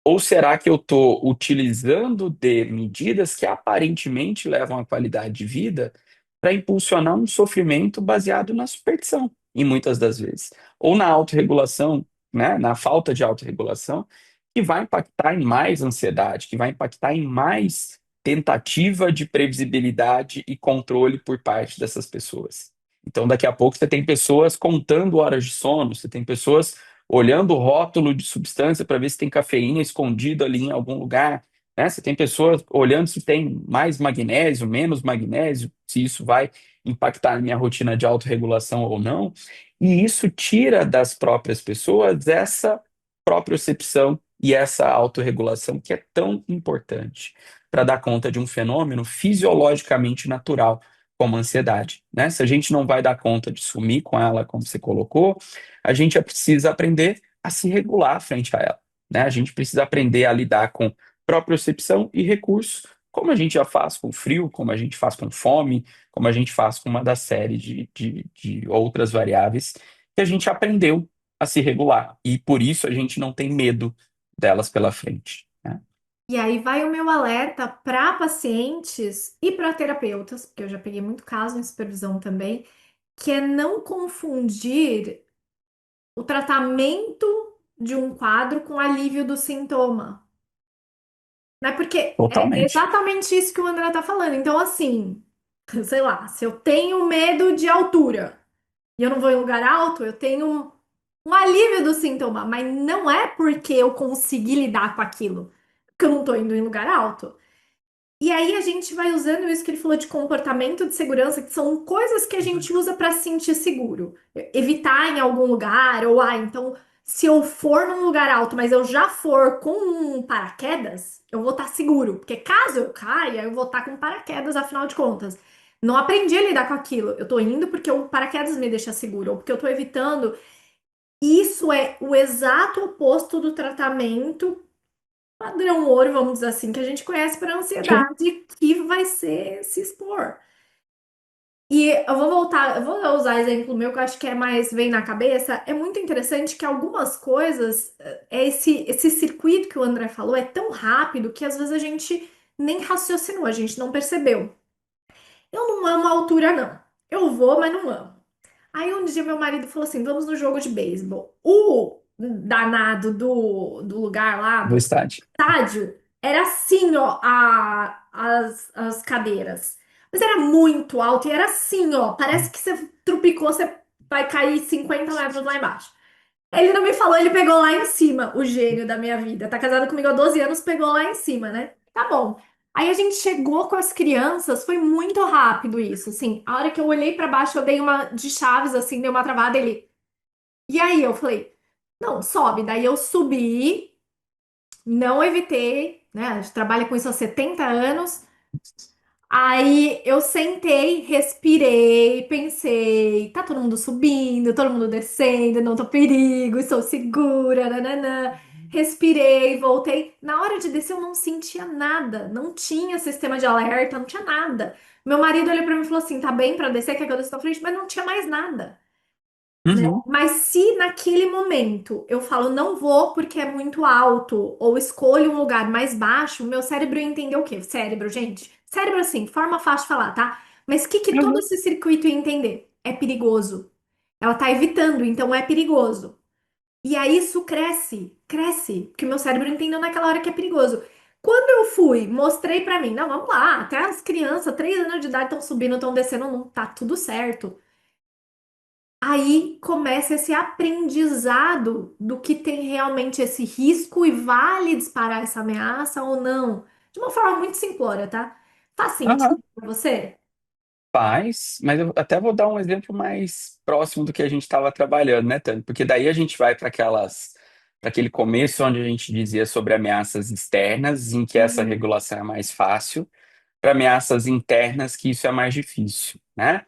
Ou será que eu estou utilizando de medidas que aparentemente levam à qualidade de vida para impulsionar um sofrimento baseado na superstição, e muitas das vezes, ou na autorregulação, né, na falta de autorregulação, que vai impactar em mais ansiedade, que vai impactar em mais tentativa de previsibilidade e controle por parte dessas pessoas. Então, daqui a pouco você tem pessoas contando horas de sono, você tem pessoas olhando o rótulo de substância para ver se tem cafeína escondido ali em algum lugar, né? Você tem pessoas olhando se tem mais magnésio, menos magnésio, se isso vai impactar na minha rotina de autorregulação ou não. E isso tira das próprias pessoas essa propriocepção e essa autorregulação que é tão importante para dar conta de um fenômeno fisiologicamente natural, como a ansiedade, né? Se a gente não vai dar conta de sumir com ela, como você colocou, a gente precisa aprender a se regular frente a ela, né? A gente precisa aprender a lidar com propriocepção e recursos, como a gente já faz com frio, como a gente faz com fome, como a gente faz com uma da série de outras variáveis que a gente aprendeu a se regular. E por isso a gente não tem medo delas pela frente, né? E aí vai o meu alerta para pacientes e para terapeutas, porque eu já peguei muito caso em supervisão também, que é não confundir o tratamento de um quadro com alívio do sintoma. Né? Porque é Totalmente. exatamente isso que o André tá falando. Então, assim, sei lá, se eu tenho medo de altura e eu não vou em lugar alto, eu tenho um alívio do sintoma, mas não é porque eu consegui lidar com aquilo, que eu não tô indo em lugar alto. E aí a gente vai usando isso que ele falou de comportamento de segurança, que são coisas que a gente usa para se sentir seguro. Evitar em algum lugar, ou então, se eu for num lugar alto, mas eu já for com um paraquedas, eu vou estar seguro. Porque caso eu caia, eu vou estar com paraquedas, afinal de contas. Não aprendi a lidar com aquilo. Eu tô indo porque o paraquedas me deixa seguro, ou porque eu tô evitando. Isso é o exato oposto do tratamento padrão ouro, vamos dizer assim, que a gente conhece para Sim. ansiedade, que vai ser se expor. E eu vou voltar, eu vou usar exemplo meu que eu acho que é mais vem na cabeça. É muito interessante que algumas coisas, esse circuito que o André falou é tão rápido que às vezes a gente nem raciocinou, a gente não percebeu. Eu não amo a altura, não. Eu vou, mas não amo. Aí um dia meu marido falou assim: vamos no jogo de beisebol. O danado do lugar lá, Do do estádio. estádio, era assim, ó, as cadeiras. Mas era muito alto e era assim, ó. Parece que você trupicou, você vai cair 50 metros lá embaixo. Ele não me falou, ele pegou lá em cima, o gênio da minha vida. Tá casado comigo há 12 anos, pegou lá em cima, né? Tá bom. Aí a gente chegou com as crianças, foi muito rápido isso, assim. A hora que eu olhei pra baixo, eu dei uma de chaves, assim, dei uma travada, ele. E aí eu falei, não, sobe. Daí eu subi, não evitei, né? A gente trabalha com isso há 70 anos. Aí eu sentei, respirei, pensei, tá todo mundo subindo, todo mundo descendo, não tô perigo, estou segura, nananã. Respirei, voltei. Na hora de descer eu não sentia nada, não tinha sistema de alerta, não tinha nada. Meu marido olhou pra mim e falou assim: tá bem pra descer, quer que eu desça na frente? Mas não tinha mais nada, né? Uhum. Mas se naquele momento eu falo não vou porque é muito alto, ou escolho um lugar mais baixo, meu cérebro entendeu o quê? Cérebro, gente. Cérebro, assim, forma fácil de falar, tá? Mas o que que todo Uhum. esse circuito ia entender? É perigoso. Ela tá evitando, então é perigoso. E aí isso cresce, cresce, porque meu cérebro entendeu naquela hora que é perigoso. Quando eu fui, mostrei pra mim, não, vamos lá, até as crianças, 3 anos de idade, estão subindo, estão descendo, não tá tudo certo. Aí começa esse aprendizado do que tem realmente esse risco e vale disparar essa ameaça ou não. De uma forma muito simplória, tá? Faz sentido Aham. pra você? Faz, mas eu até vou dar um exemplo mais próximo do que a gente estava trabalhando, né, Tânia? Porque daí a gente vai para aquele começo onde a gente dizia sobre ameaças externas, em que essa Uhum. regulação é mais fácil, para ameaças internas, que isso é mais difícil, né?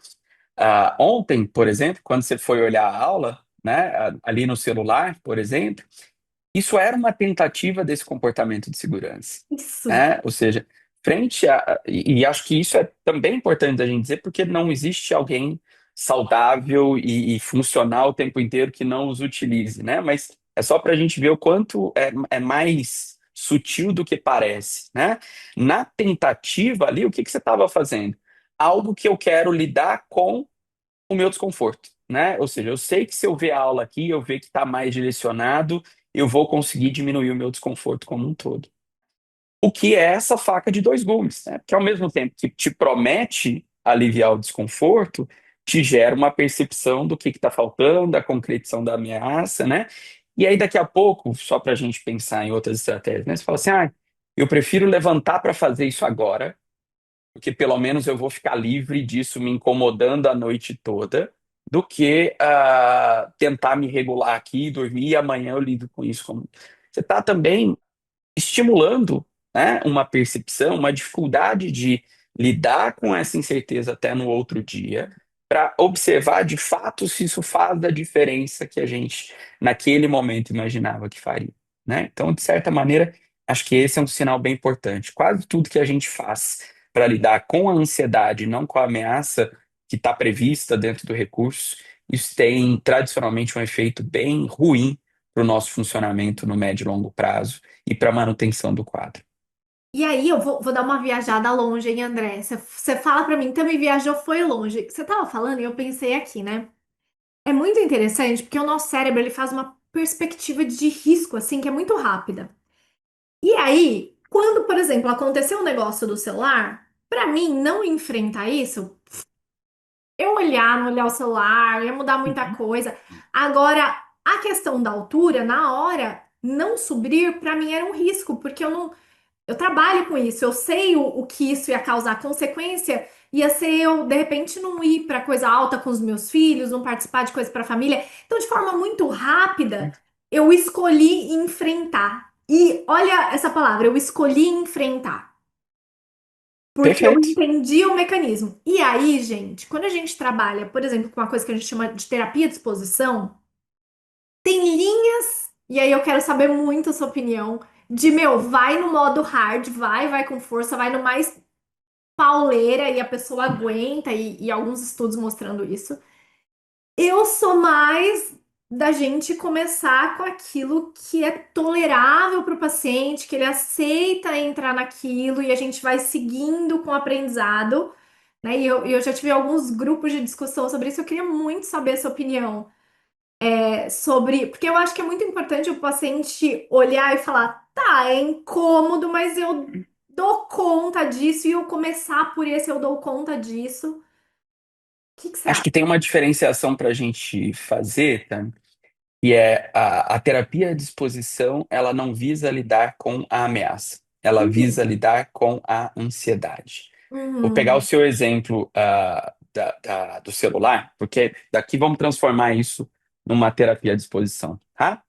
Ontem, por exemplo, quando você foi olhar a aula, né, ali no celular, por exemplo, isso era uma tentativa desse comportamento de segurança, Isso. né? Ou seja, e acho que isso é também importante da gente dizer, porque não existe alguém saudável e funcional o tempo inteiro que não os utilize, né? Mas é só para a gente ver o quanto é mais. sutil do que parece, né? Na tentativa ali, o que que você estava fazendo? Algo que eu quero lidar com o meu desconforto, né? Ou seja, eu sei que se eu ver a aula aqui, eu ver que está mais direcionado, eu vou conseguir diminuir o meu desconforto como um todo. O que é essa faca de dois gumes, né? Porque ao mesmo tempo que te promete aliviar o desconforto, te gera uma percepção do que está faltando, da concretização da ameaça, né? E aí daqui a pouco, só para a gente pensar em outras estratégias, né? Você fala assim, ah, eu prefiro levantar para fazer isso agora, porque pelo menos eu vou ficar livre disso me incomodando a noite toda, do que tentar me regular aqui, dormir e amanhã eu lido com isso. Você está também estimulando, né, uma percepção, uma dificuldade de lidar com essa incerteza até no outro dia, para observar de fato se isso faz a diferença que a gente naquele momento imaginava que faria, né? Então, de certa maneira, acho que esse é um sinal bem importante. Quase tudo que a gente faz para lidar com a ansiedade, não com a ameaça que está prevista dentro do recurso, isso tem tradicionalmente um efeito bem ruim para o nosso funcionamento no médio e longo prazo e para a manutenção do quadro. E aí eu vou dar uma viajada longe, hein, André? Você fala pra mim, também viajou, foi longe. Você tava falando e eu pensei aqui, né? É muito interessante porque o nosso cérebro ele faz uma perspectiva de risco, assim, que é muito rápida. E aí, quando, por exemplo, aconteceu um negócio do celular, pra mim não enfrentar isso, eu olhar, não olhar o celular, ia mudar muita Uhum. coisa. Agora, a questão da altura, na hora, não subir, pra mim era um risco, porque eu trabalho com isso, eu sei o que isso ia causar. Consequência ia ser eu, de repente, não ir para coisa alta com os meus filhos, não participar de coisa para a família. Então, de forma muito rápida, eu escolhi enfrentar. E olha essa palavra, eu escolhi enfrentar. Porque eu Perfeito. entendi o mecanismo. E aí, gente, quando a gente trabalha, por exemplo, com uma coisa que a gente chama de terapia de exposição, tem linhas, e aí eu quero saber muito a sua opinião, de meu, vai no modo hard, vai com força, vai no mais pauleira e a pessoa aguenta, e alguns estudos mostrando isso. Eu sou mais da gente começar com aquilo que é tolerável para o paciente, que ele aceita entrar naquilo e a gente vai seguindo com o aprendizado, né? E eu já tive alguns grupos de discussão sobre isso, eu queria muito saber a sua opinião. Sobre, porque eu acho que é muito importante o paciente olhar e falar, tá, é incômodo, mas eu dou conta disso e eu começar por esse eu dou conta disso. O que que você Acho acha? que tem uma diferenciação para a gente fazer, tá? Que é a terapia de exposição, ela não visa lidar com a ameaça, ela visa Uhum. lidar com a ansiedade. Vou pegar o Uhum. seu exemplo do celular, porque daqui vamos transformar isso numa terapia de exposição, tá?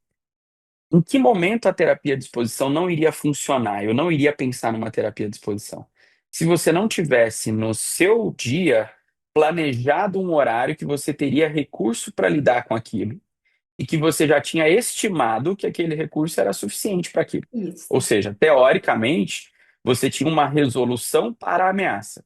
Em que momento a terapia de exposição não iria funcionar? Eu não iria pensar numa terapia de exposição. Se você não tivesse no seu dia planejado um horário que você teria recurso para lidar com aquilo e que você já tinha estimado que aquele recurso era suficiente para aquilo. Ou Isso. seja, teoricamente, você tinha uma resolução para a ameaça,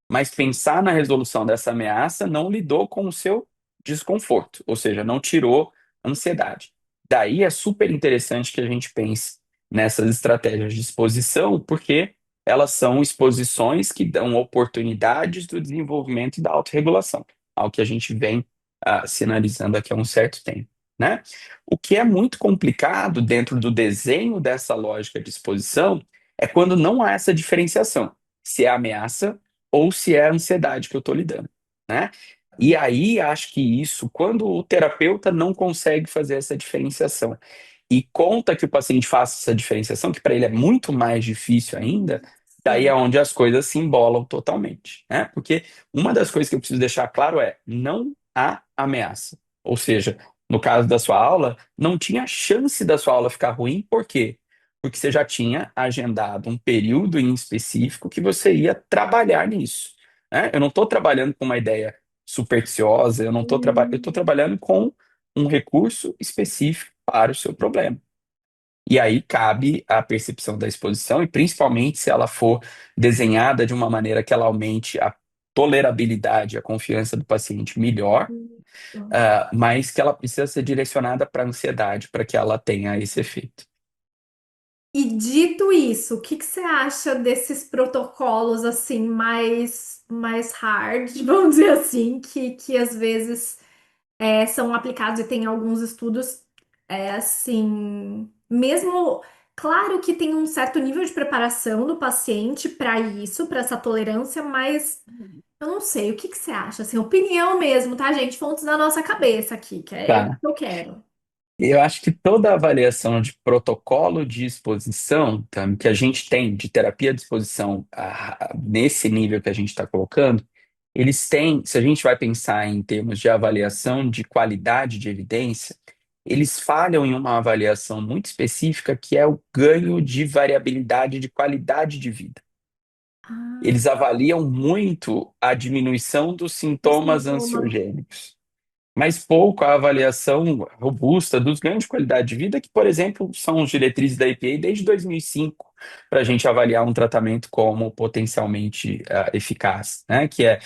mas pensar na resolução dessa ameaça não lidou com o seu desconforto, ou seja, não tirou ansiedade. Daí é super interessante que a gente pense nessas estratégias de exposição, porque elas são exposições que dão oportunidades do desenvolvimento e da autorregulação, algo que a gente vem sinalizando aqui há um certo tempo, né? O que é muito complicado dentro do desenho dessa lógica de exposição é quando não há essa diferenciação, se é ameaça ou se é a ansiedade que eu estou lidando, né? E aí acho que isso, quando o terapeuta não consegue fazer essa diferenciação e conta que o paciente faça essa diferenciação, que para ele é muito mais difícil ainda, daí é Sim. onde as coisas se embolam totalmente, né? Porque uma das coisas que eu preciso deixar claro é não há ameaça. Ou seja, no caso da sua aula, não tinha chance da sua aula ficar ruim, por quê? Porque você já tinha agendado um período em específico que você ia trabalhar nisso, né? Eu não estou trabalhando com uma ideia supersticiosa, eu não estou eu estou Hum. trabalhando com um recurso específico para o seu problema. E aí cabe a percepção da exposição, e principalmente se ela for desenhada de uma maneira que ela aumente a tolerabilidade, a confiança do paciente melhor, Isso. mas que ela precisa ser direcionada para a ansiedade, para que ela tenha esse efeito. E dito isso, o que que você acha desses protocolos assim mais hard, vamos dizer assim, que às vezes são aplicados e tem alguns estudos assim, mesmo claro que tem um certo nível de preparação do paciente para isso, para essa tolerância, mas eu não sei, o que que você acha? Assim, opinião mesmo, tá, gente? Fontes da nossa cabeça aqui, que é isso Tá. que eu quero. Eu acho que toda avaliação de protocolo de exposição, tá, que a gente tem de terapia de exposição nesse nível que a gente está colocando, eles têm, se a gente vai pensar em termos de avaliação de qualidade de evidência, eles falham em uma avaliação muito específica que é o ganho de variabilidade de qualidade de vida. Ah, Eles avaliam muito a diminuição dos os sintomas sintomas. ansiogênicos, mas pouco a avaliação robusta dos ganhos de qualidade de vida, que, por exemplo, são os diretrizes da EPA desde 2005, para a gente avaliar um tratamento como potencialmente eficaz, né? Que é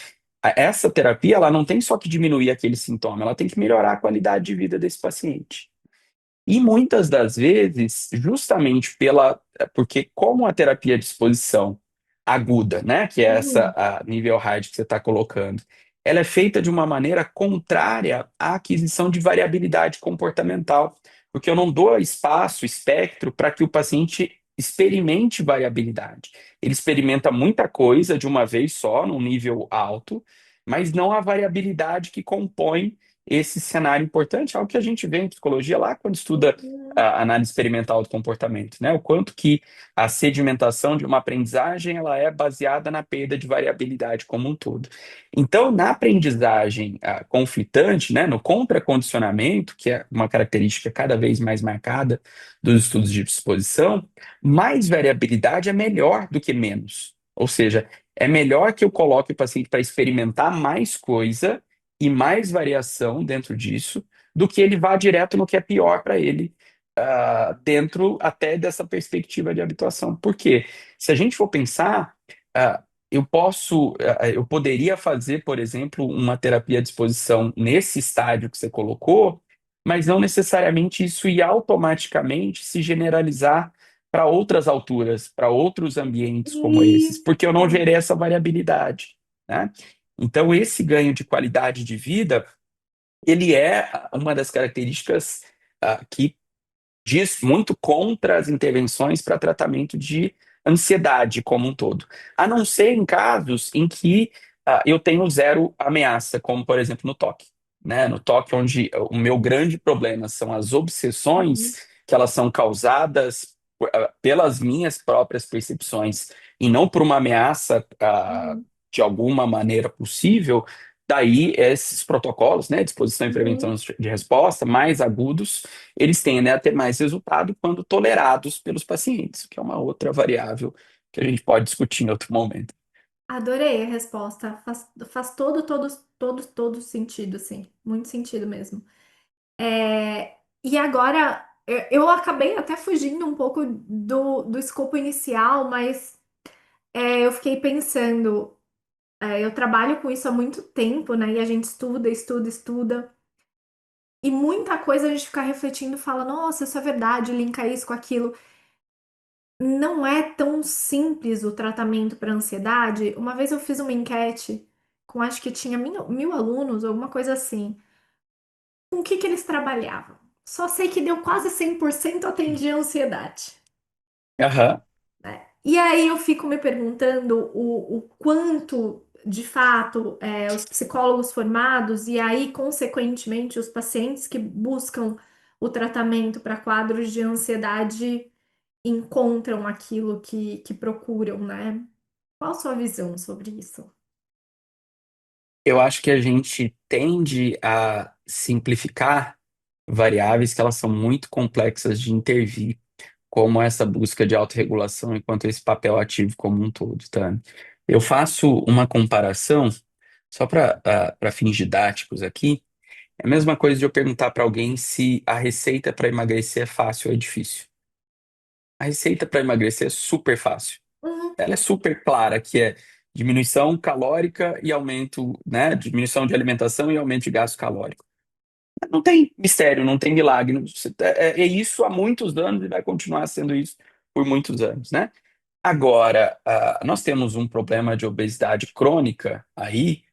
essa terapia, ela não tem só que diminuir aquele sintoma, ela tem que melhorar a qualidade de vida desse paciente. E muitas das vezes, justamente porque como a terapia de exposição aguda, né, que é essa Uhum. a nível hard que você está colocando, ela é feita de uma maneira contrária à aquisição de variabilidade comportamental, porque eu não dou espaço, espectro para que o paciente experimente variabilidade. Ele experimenta muita coisa de uma vez só, num nível alto, mas não a variabilidade que compõe esse cenário importante, algo que a gente vê em psicologia lá quando estuda Uhum. a análise experimental do comportamento, né? O quanto que a sedimentação de uma aprendizagem ela é baseada na perda de variabilidade como um todo. Então, na aprendizagem conflitante, né, no contracondicionamento, que é uma característica cada vez mais marcada dos estudos de disposição, mais variabilidade é melhor do que menos. Ou seja, é melhor que eu coloque o paciente para experimentar mais coisa e mais variação dentro disso do que ele vá direto no que é pior para ele, dentro até dessa perspectiva de habituação. Por quê? Se a gente for pensar, ah, eu poderia fazer, por exemplo, uma terapia de exposição nesse estádio que você colocou, mas não necessariamente isso ia automaticamente se generalizar para outras alturas, para outros ambientes como esses, porque eu não Isso. gerei essa variabilidade, né? Então, esse ganho de qualidade de vida, ele é uma das características que diz muito contra as intervenções para tratamento de ansiedade como um todo. A não ser em casos em que eu tenho zero ameaça, como por exemplo no toque. Né? No toque, onde o meu grande problema são as Uhum. obsessões, que elas são causadas pelas minhas próprias percepções e não por uma ameaça Uhum. de alguma maneira possível. Daí, esses protocolos, né, disposição e prevenção Uhum. de resposta, mais agudos, eles tendem a ter mais resultado quando tolerados pelos pacientes, que é uma outra variável que a gente pode discutir em outro momento. Adorei a resposta. Faz todo sentido, sim. Muito sentido mesmo. E agora, eu acabei até fugindo um pouco do escopo inicial, mas eu fiquei pensando, eu trabalho com isso há muito tempo, né? E a gente estuda, estuda, estuda. E muita coisa a gente fica refletindo, e fala, nossa, isso é verdade, linka isso com aquilo. Não é tão simples o tratamento para ansiedade. Uma vez eu fiz uma enquete com acho que tinha mil alunos, alguma coisa assim. Com o que que eles trabalhavam? Só sei que deu quase 100% atendia a ansiedade. Aham. E aí eu fico me perguntando o quanto, de fato, os psicólogos formados e aí, consequentemente, os pacientes que buscam o tratamento para quadros de ansiedade encontram aquilo que procuram, né? Qual a sua visão sobre isso? Eu acho que a gente tende a simplificar variáveis que elas são muito complexas de intervir, como essa busca de autorregulação enquanto esse papel ativo como um todo, tá? Eu faço uma comparação, só para fins didáticos aqui, é a mesma coisa de eu perguntar para alguém se a receita para emagrecer é fácil ou é difícil. A receita para emagrecer é super fácil. Uhum, Ela é super clara, que é diminuição calórica e aumento, né? Diminuição de alimentação e aumento de gasto calórico. Não tem mistério, não tem milagre. É isso há muitos anos e vai continuar sendo isso por muitos anos, né? Agora, nós temos um problema de obesidade crônica aí,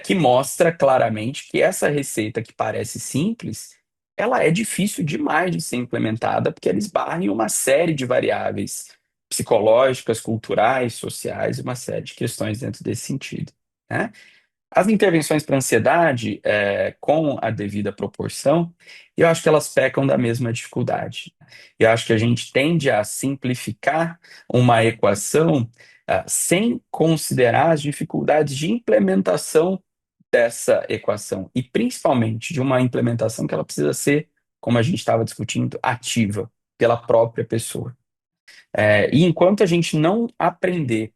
que mostra claramente que essa receita que parece simples, ela é difícil demais de ser implementada, porque ela esbarra em uma série de variáveis psicológicas, culturais, sociais, e uma série de questões dentro desse sentido, né? As intervenções para ansiedade, com a devida proporção, eu acho que elas pecam da mesma dificuldade. Eu acho que a gente tende a simplificar uma equação, sem considerar as dificuldades de implementação dessa equação, e principalmente de uma implementação que ela precisa ser, como a gente estava discutindo, ativa pela própria pessoa. E enquanto a gente não aprender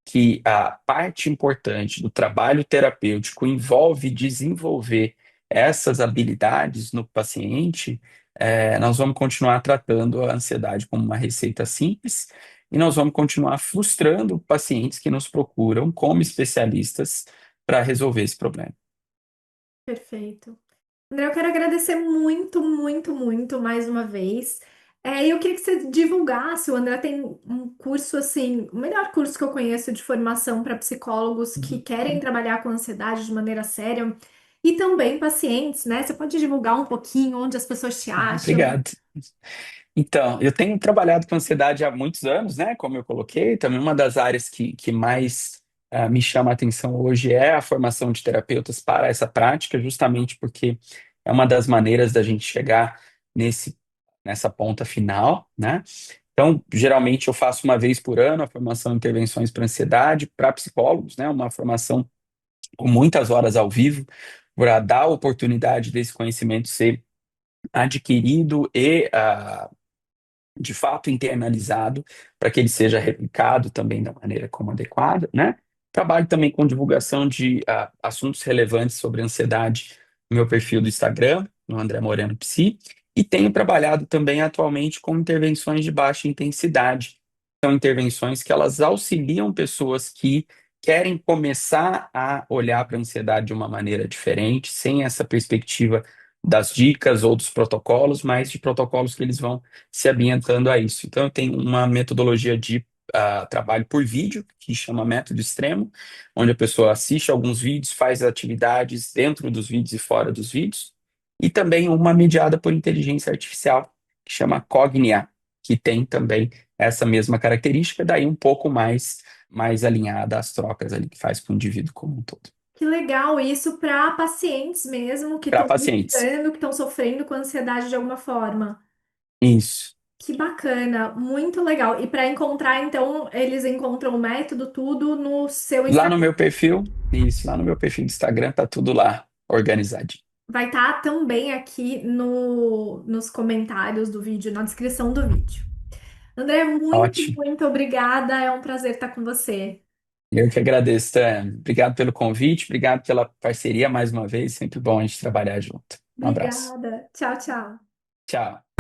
que a parte importante do trabalho terapêutico envolve desenvolver essas habilidades no paciente, nós vamos continuar tratando a ansiedade como uma receita simples e nós vamos continuar frustrando pacientes que nos procuram como especialistas para resolver esse problema. Perfeito. André, eu quero agradecer muito, muito, muito mais uma vez. E eu queria que você divulgasse. O André tem um curso, assim, o melhor curso que eu conheço de formação para psicólogos que querem trabalhar com ansiedade de maneira séria e também pacientes, né? Você pode divulgar um pouquinho onde as pessoas te acham? Obrigado. Então, eu tenho trabalhado com ansiedade há muitos anos, né? Como eu coloquei, também uma das áreas que mais me chama a atenção hoje é a formação de terapeutas para essa prática, justamente porque é uma das maneiras da gente chegar nessa ponta final, né? Então, geralmente eu faço uma vez por ano a formação em intervenções para ansiedade para psicólogos, né? Uma formação com muitas horas ao vivo, para dar a oportunidade desse conhecimento ser adquirido e de fato internalizado para que ele seja replicado também da maneira como adequada, né? Trabalho também com divulgação de assuntos relevantes sobre ansiedade no meu perfil do Instagram, no André Moreno Psi, e tenho trabalhado também atualmente com intervenções de baixa intensidade. São intervenções que elas auxiliam pessoas que querem começar a olhar para a ansiedade de uma maneira diferente, sem essa perspectiva das dicas ou dos protocolos, mas de protocolos que eles vão se ambientando a isso. Então, eu tenho uma metodologia de trabalho por vídeo, que chama método extremo, onde a pessoa assiste alguns vídeos, faz atividades dentro dos vídeos e fora dos vídeos, e também uma mediada por inteligência artificial, que chama Cognia, que tem também essa mesma característica, daí um pouco mais alinhada às trocas ali que faz com o indivíduo como um todo. Que legal isso para pacientes mesmo que Para estão pacientes. buscando, que estão sofrendo com ansiedade de alguma forma. Isso. Que bacana, muito legal. E para encontrar, então, eles encontram o método, tudo no seu Lá no Instagram. meu perfil, isso, lá no meu perfil do Instagram tá tudo lá organizadinho. Vai estar também aqui no, nos comentários do vídeo, na descrição do vídeo. André, muito, Ótimo. muito obrigada. É um prazer estar com você. Eu que agradeço, Tânia. Obrigado pelo convite, obrigado pela parceria mais uma vez. Sempre bom a gente trabalhar junto. Um abraço. Obrigada. Tchau, tchau. Tchau.